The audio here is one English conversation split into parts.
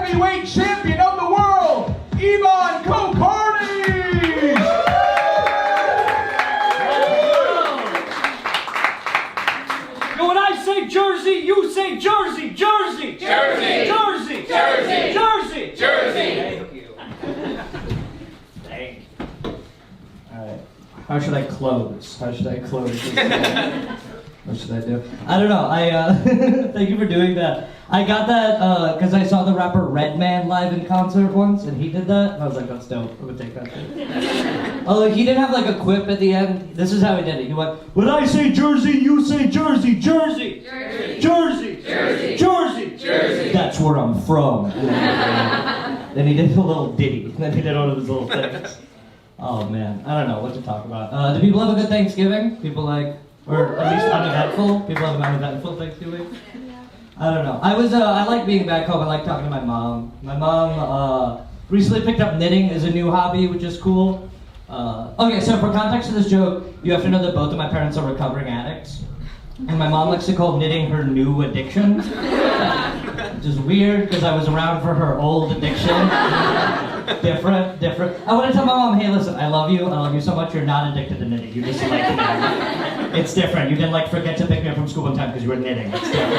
heavyweight champion of the world, Ibhan Kulkarni! When I say Jersey, you say Jersey, Jersey, Jersey, Jersey, Jersey, Jersey, Jersey. Thank you. Thank you. All right. How should I close? What should I do? I don't know. Thank you for doing that. I got that because I saw the rapper Redman live in concert once, and he did that. And I was like, that's dope. I'm gonna take that shit. Oh, like he didn't have like a quip at the end. This is how he did it. He went, "When I say Jersey, you say Jersey, Jersey, Jersey, Jersey, Jersey, Jersey, Jersey. That's where I'm from." Then he did a little ditty. Then he did one of his little things. Oh man, I don't know what to talk about. Do people have a good Thanksgiving? People like, or at least uneventful? People have an uneventful Thanksgiving? I don't know. I like being back home. I like talking to my mom. My mom recently picked up knitting as a new hobby, which is cool. Okay, so for context of this joke, you have to know that both of my parents are recovering addicts. And my mom likes to call knitting her new addiction. Which is weird, because I was around for her old addiction. Different. I want to tell my mom, hey, listen, I love you so much, you're not addicted to knitting. You just like knitting. It's different. You didn't forget to pick me up from school in time because you were knitting. It's different.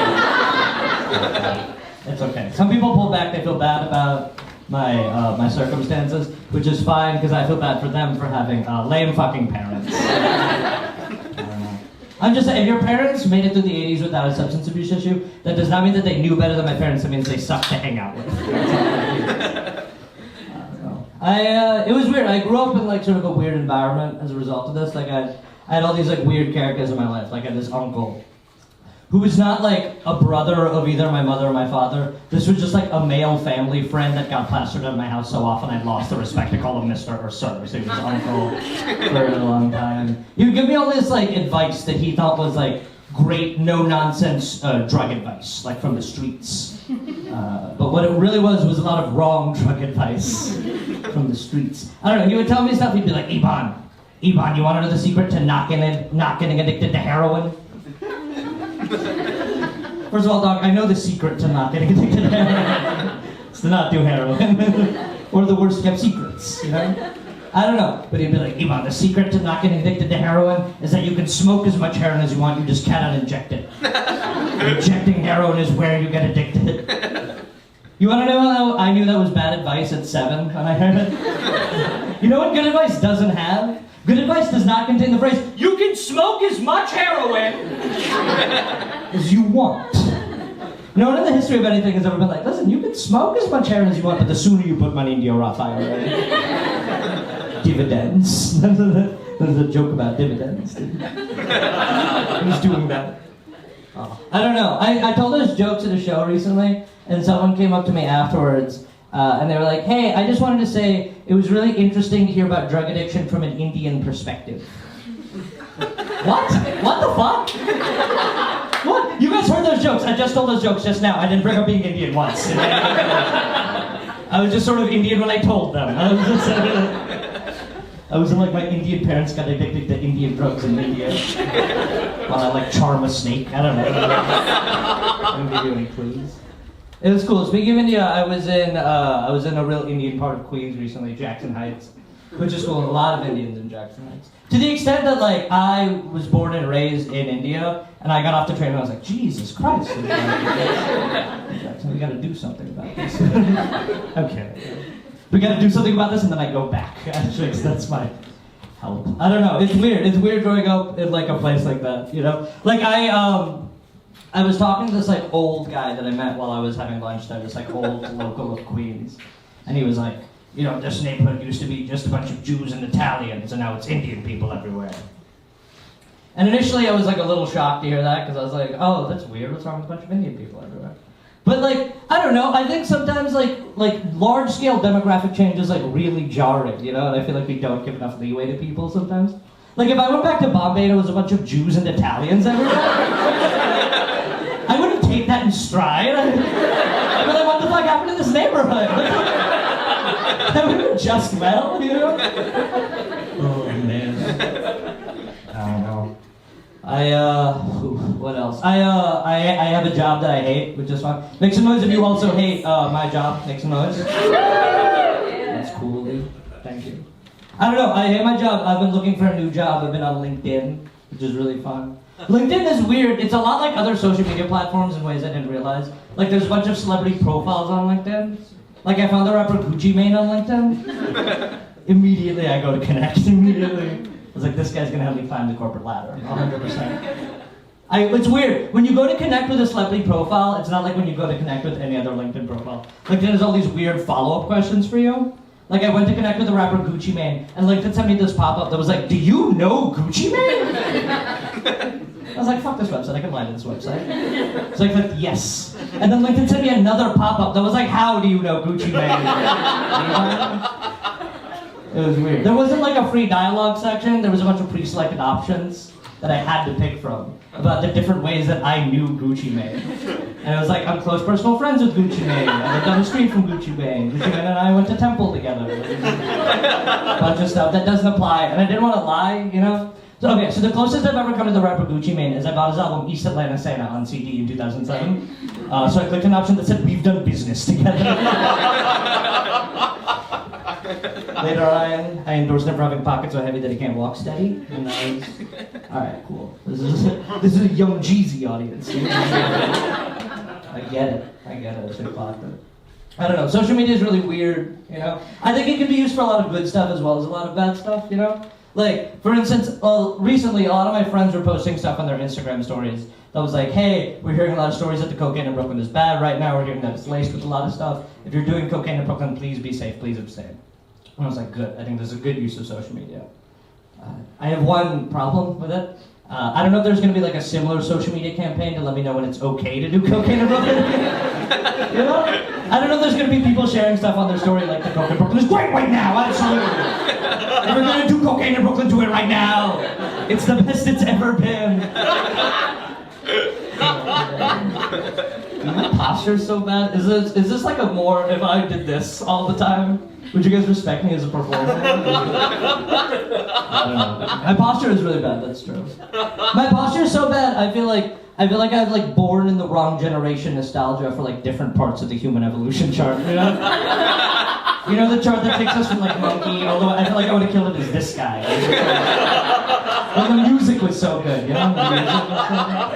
It's okay. Some people pull back, they feel bad about my circumstances, which is fine, because I feel bad for them for having lame fucking parents. I'm just saying, if your parents made it through the 80s without a substance abuse issue, that does not mean that they knew better than my parents, it means they sucked to hang out with. It was weird. I grew up in sort of a weird environment as a result of this. I had all these weird characters in my life. I had this uncle who was not a brother of either my mother or my father. This was just a male family friend that got plastered at my house so often I'd lost the respect to call him Mr. or Sir. So he was uncle for a long time. He would give me all this advice that he thought was great, no-nonsense drug advice, from the streets. But what it really was a lot of wrong drug advice from the streets. I don't know, he would tell me stuff, he'd be like, Ibhan, you want to know the secret to not getting addicted to heroin? First of all, Doc, I know the secret to not getting addicted to heroin. It's to not do heroin. Or the worst kept secrets, you know? I don't know, but he'd be like, Ibhan, the secret to not getting addicted to heroin is that you can smoke as much heroin as you want, you just cannot inject it. Injecting heroin is where you get addicted. You want to know how I knew that was bad advice at 7 when I heard it? You know what good advice doesn't have? Good advice does not contain the phrase, you can smoke as much heroin as you want. No one in the history of anything has ever been like, listen, you can smoke as much heroin as you want, but the sooner you put money into your Roth IRA. Dividends. There's a joke about dividends. Who's doing that? Oh. I don't know. I told those jokes at a show recently, and someone came up to me afterwards, and they were like, hey, I just wanted to say, it was really interesting to hear about drug addiction from an Indian perspective. What? What the fuck? What? You guys heard those jokes. I just told those jokes just now. I didn't bring up being Indian once. I was just sort of Indian when I told them. I was in my Indian parents got addicted to Indian drugs in India. While I charm a snake. I don't know. I'm give you any clues. It was cool. Speaking of India, I was in a real Indian part of Queens recently, Jackson Heights, which is cool. A lot of Indians in Jackson Heights. To the extent that I was born and raised in India, and I got off the train and I was like, Jesus Christ. We got to do something about this. Okay. We got to do something about this, and then I go back. Actually, that's my help. I don't know. It's weird. It's weird growing up in a place like that. You know, I was talking to this old guy that I met while I was having lunch there. This old local of Queens, and he was like, you know, this neighborhood used to be just a bunch of Jews and Italians, and now it's Indian people everywhere. And initially, I was a little shocked to hear that because I was like, oh, that's weird. What's wrong with a bunch of Indian people everywhere? But I don't know, I think sometimes large-scale demographic change is really jarring, you know, and I feel we don't give enough leeway to people sometimes. If I went back to Bombay and it was a bunch of Jews and Italians everywhere, I wouldn't take that in stride. I'd be like, what the fuck happened to this neighborhood? That would have just well, you know? Oh man. I don't know. What else? else? I have a job that I hate, which is fun. Make some noise if you also hate my job. Make some noise. That's cool, dude. Thank you. I don't know, I hate my job. I've been looking for a new job. I've been on LinkedIn, which is really fun. LinkedIn is weird. It's a lot like other social media platforms in ways I didn't realize. Like, there's a bunch of celebrity profiles on LinkedIn. Like, I found the rapper Gucci Mane on LinkedIn. Immediately, I go to connect. Immediately. I was like, this guy's gonna help me climb the corporate ladder. 100%. It's weird. When you go to connect with a celebrity profile, it's not like when you go to connect with any other LinkedIn profile. LinkedIn has all these weird follow-up questions for you. Like, I went to connect with the rapper Gucci Mane, and LinkedIn sent me this pop-up that was like, do you know Gucci Mane? I was like, fuck this website, I can lie to this website. So I clicked yes. And then LinkedIn sent me another pop-up that was like, how do you know Gucci Mane? It was weird. There wasn't like a free dialogue section, there was a bunch of pre-selected options that I had to pick from about the different ways that I knew Gucci Mane. And it was like, I'm close personal friends with Gucci Mane. I lived on the street from Gucci Mane. Gucci Mane and I went to temple together. A bunch of stuff that doesn't apply. And I didn't want to lie, you know? So, okay, so the closest I've ever come to the rapper Gucci Mane is I bought his album East Atlanta Santa on CD in 2007. So I clicked an option that said, we've done business together. Later on, I endorsed him for having pockets so heavy that he can't walk steady. And I was, alright, cool. This is a young Jeezy audience. I get it. I should have clocked it. I don't know. Social media is really weird, you know? I think it can be used for a lot of good stuff as well as a lot of bad stuff, you know? Like, for instance, recently a lot of my friends were posting stuff on their Instagram stories that was like, hey, we're hearing a lot of stories that the cocaine in Brooklyn is bad right now. We're hearing that it's laced with a lot of stuff. If you're doing cocaine in Brooklyn, please be safe. Please abstain. And I was like, good. I think this is a good use of social media. I have one problem with it. I don't know if there's going to be like a similar social media campaign to let me know when it's okay to do cocaine in Brooklyn. You know? I don't know if there's going to be people sharing stuff on their story like the cocaine in Brooklyn is great right now, absolutely. If you're going to do cocaine in Brooklyn, do it right now. It's the best it's ever been. My posture's so bad. Is this like a more, if I did this all the time, would you guys respect me as a performer? I don't know. My posture is really bad, that's true. My posture is so bad, I feel like I've like born in the wrong generation nostalgia for like different parts of the human evolution chart, you know? You know the chart that takes us from like monkey, although I feel like I would have killed it as this guy. But the music was so good, you know? The music was so good.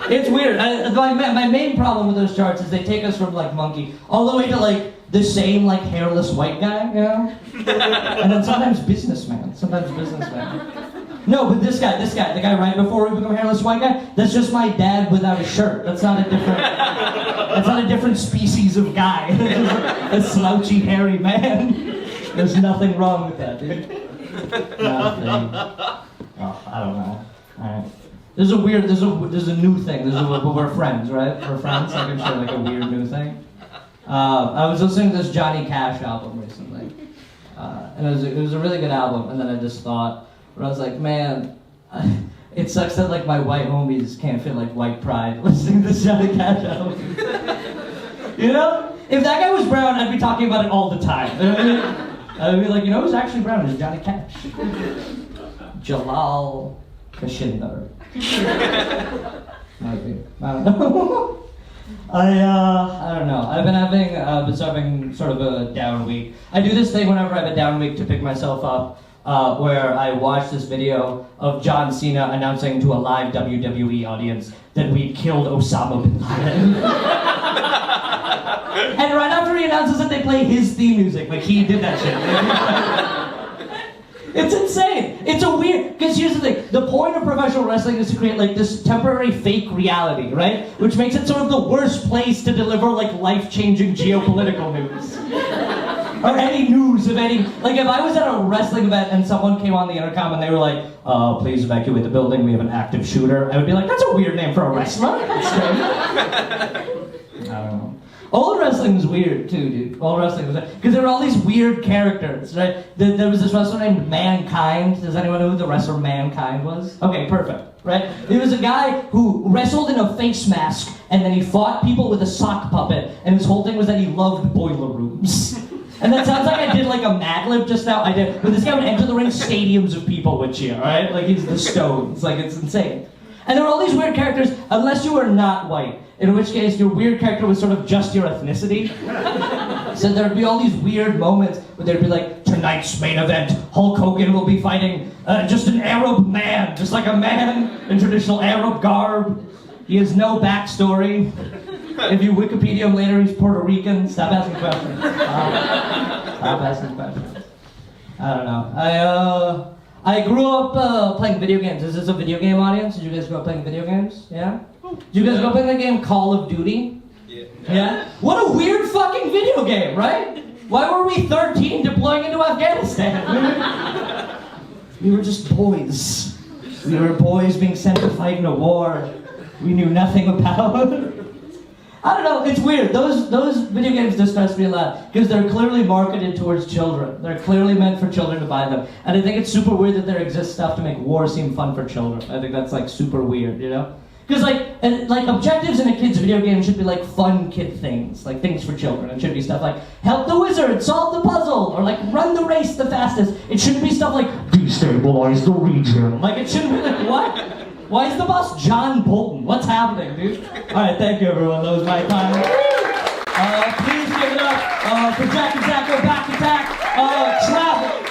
It's weird. My main problem with those charts is they take us from like monkey all the way to like the same like hairless white guy, you know? And then sometimes businessman. No, but this guy, the guy right before we become hairless white guy, that's just my dad without a shirt. That's not a different species of guy. A slouchy, hairy man. There's nothing wrong with that, dude. Nothing. Oh, I don't know. Alright. There's a new thing. We're friends, right? We're friends. I can share like a weird new thing. I was listening to this Johnny Cash album recently, and it was a really good album. And then I just thought, I was like, man, it sucks that like my white homies can't feel like white pride listening to this Johnny Cash album. You know, if that guy was brown, I'd be talking about it all the time. I'd be like, you know who's actually brown is Johnny Cash. Jalal Kashinder. Might be. I don't know. I don't know. I've been having sort of a down week. I do this thing whenever I have a down week to pick myself up, where I watch this video of John Cena announcing to a live WWE audience that we killed Osama bin Laden. And right after he announces it, they play his theme music, like he did that shit. It's insane. It's a weird, because here's the thing, the point of professional wrestling is to create like this temporary fake reality, right? Which makes it sort of the worst place to deliver like life-changing geopolitical news. Or any news of any, like if I was at a wrestling event and someone came on the intercom and they were like, please evacuate the building, we have an active shooter, I would be like, that's a weird name for a wrestler. That's strange. I don't know. Old wrestling was weird too, dude. Old wrestling was weird. Because there were all these weird characters, right? There was this wrestler named Mankind. Does anyone know who the wrestler Mankind was? Okay, perfect, right? He was a guy who wrestled in a face mask, and then he fought people with a sock puppet, and his whole thing was that he loved boiler rooms. And that sounds like I did like a Mad Lib just now. I did. But this guy would enter the ring, stadiums of people would cheer, alright? Like he's the Stones. Like it's insane. And there were all these weird characters, unless you were not white. In which case, your weird character was sort of just your ethnicity. So there'd be all these weird moments where there'd be like, tonight's main event, Hulk Hogan will be fighting just an Arab man, just like a man in traditional Arab garb. He has no backstory. If you Wikipedia him later, he's Puerto Rican. Stop asking questions. Stop asking questions. I don't know. I grew up playing video games. Is this a video game audience? Did you guys grow up playing video games? Yeah? Did you guys grow up playing the game Call of Duty? Yeah? What a weird fucking video game, right? Why were we 13 deploying into Afghanistan? We were just boys. We were boys being sent to fight in a war we knew nothing about. I don't know, it's weird. Those video games distress me a lot because they're clearly marketed towards children. They're clearly meant for children to buy them. And I think it's super weird that there exists stuff to make war seem fun for children. I think that's like super weird, you know? Because like objectives in a kid's video game should be like fun kid things, like things for children. It should be stuff like help the wizard solve the puzzle, or like run the race the fastest. It shouldn't be stuff like destabilize the region. Like it shouldn't be like what? Why is the boss John Bolton? What's happening, dude? All right, thank you everyone. That was my time. Please give it up for Jack and Zacko Back Attack. Travel.